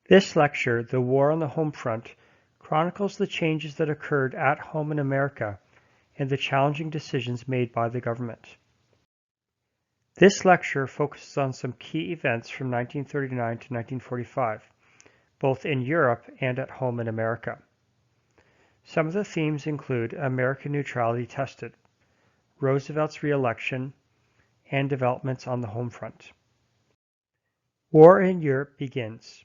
This lecture, The War on the Home Front, chronicles the changes that occurred at home in America and the challenging decisions made by the government. This lecture focuses on some key events from 1939 to 1945, both in Europe and at home in America. Some of the themes include American neutrality tested, Roosevelt's re-election, and developments on the home front. War in Europe begins.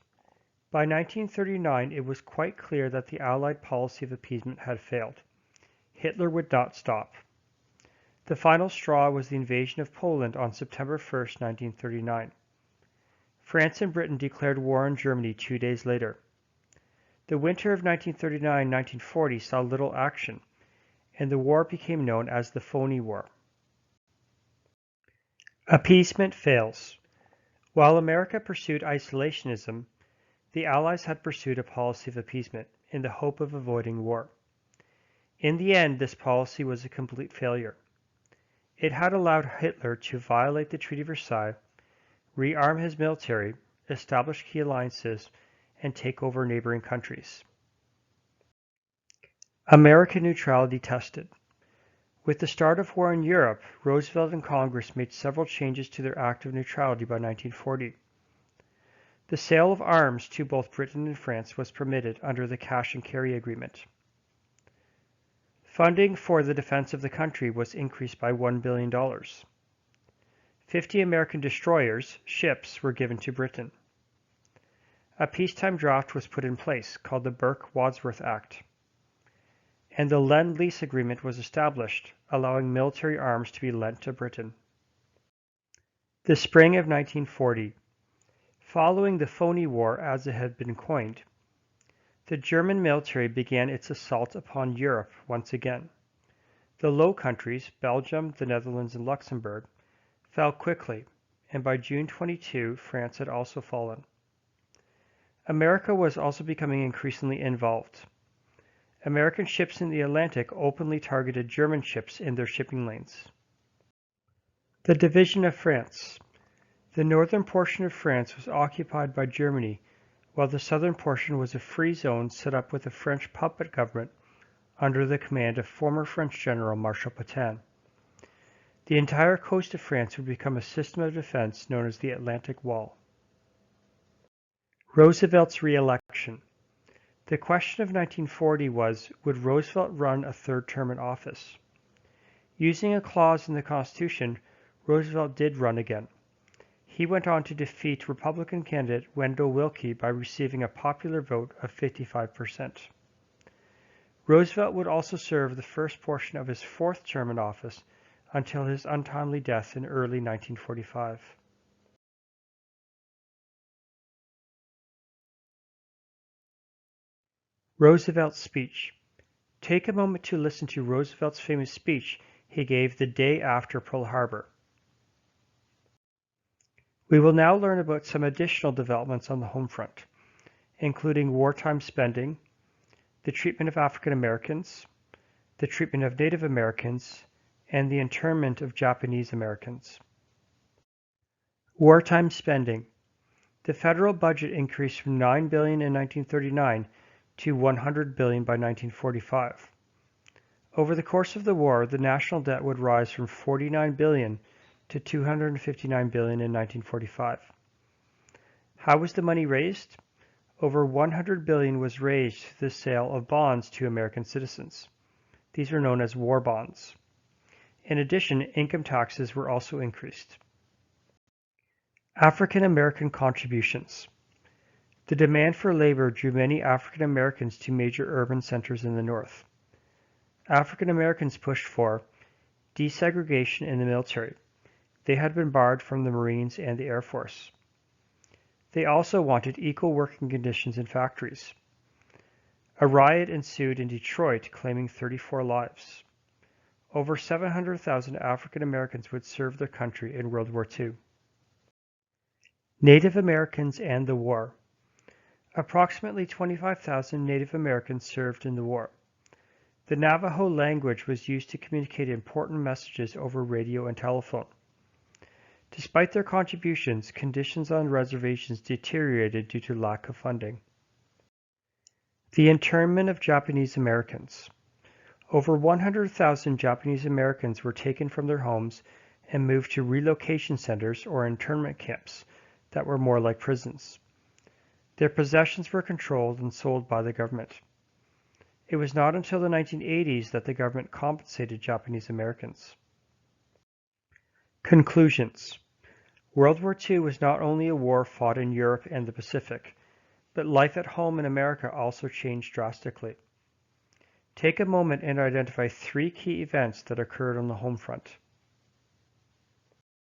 By 1939, it was quite clear that the Allied policy of appeasement had failed. Hitler would not stop. The final straw was the invasion of Poland on September 1, 1939. France and Britain declared war on Germany 2 days later. The winter of 1939-1940 saw little action, and the war became known as the Phony War. Appeasement fails. While America pursued isolationism, the Allies had pursued a policy of appeasement in the hope of avoiding war. In the end, this policy was a complete failure. It had allowed Hitler to violate the Treaty of Versailles, rearm his military, establish key alliances, and take over neighboring countries. American neutrality tested. With the start of war in Europe, Roosevelt and Congress made several changes to their Act of Neutrality by 1940. The sale of arms to both Britain and France was permitted under the Cash and Carry Agreement. Funding for the defense of the country was increased by $1 billion. 50 American destroyers, ships, were given to Britain. A peacetime draft was put in place called the Burke-Wadsworth Act, and the lend-lease agreement was established, allowing military arms to be lent to Britain. The spring of 1940. Following the Phony War as it had been coined, the German military began its assault upon Europe once again. The Low Countries, Belgium, the Netherlands, and Luxembourg, fell quickly, and by June 22, France had also fallen. America was also becoming increasingly involved. American ships in the Atlantic openly targeted German ships in their shipping lanes. The division of France. The northern portion of France was occupied by Germany, while the southern portion was a free zone set up with a French puppet government under the command of former French General Marshal Pétain. The entire coast of France would become a system of defense known as the Atlantic Wall. Roosevelt's re-election. The question of 1940 was, would Roosevelt run a third term in office? Using a clause in the Constitution, Roosevelt did run again. He went on to defeat Republican candidate Wendell Willkie by receiving a popular vote of 55%. Roosevelt would also serve the first portion of his fourth term in office until his untimely death in early 1945. Roosevelt's speech. Take a moment to listen to Roosevelt's famous speech he gave the day after Pearl Harbor. We will now learn about some additional developments on the home front, including wartime spending, the treatment of African Americans, the treatment of Native Americans, and the internment of Japanese-Americans. Wartime spending. The federal budget increased from $9 billion in 1939 to $100 billion by 1945. Over the course of the war, the national debt would rise from $49 billion to $259 billion in 1945. How was the money raised? Over $100 billion was raised through the sale of bonds to American citizens. These are known as war bonds. In addition, income taxes were also increased. African American contributions. The demand for labor drew many African Americans to major urban centers in the North. African Americans pushed for desegregation in the military. They had been barred from the Marines and the Air Force. They also wanted equal working conditions in factories. A riot ensued in Detroit, claiming 34 lives. Over 700,000 African Americans would serve their country in World War II. Native Americans and the war. Approximately 25,000 Native Americans served in the war. The Navajo language was used to communicate important messages over radio and telephone. Despite their contributions, conditions on reservations deteriorated due to lack of funding. The internment of Japanese-Americans. Over 100,000 Japanese Americans were taken from their homes and moved to relocation centers or internment camps that were more like prisons. Their possessions were controlled and sold by the government. It was not until the 1980s that the government compensated Japanese Americans. Conclusions. World War II was not only a war fought in Europe and the Pacific, but life at home in America also changed drastically. Take a moment and identify 3 key events that occurred on the home front.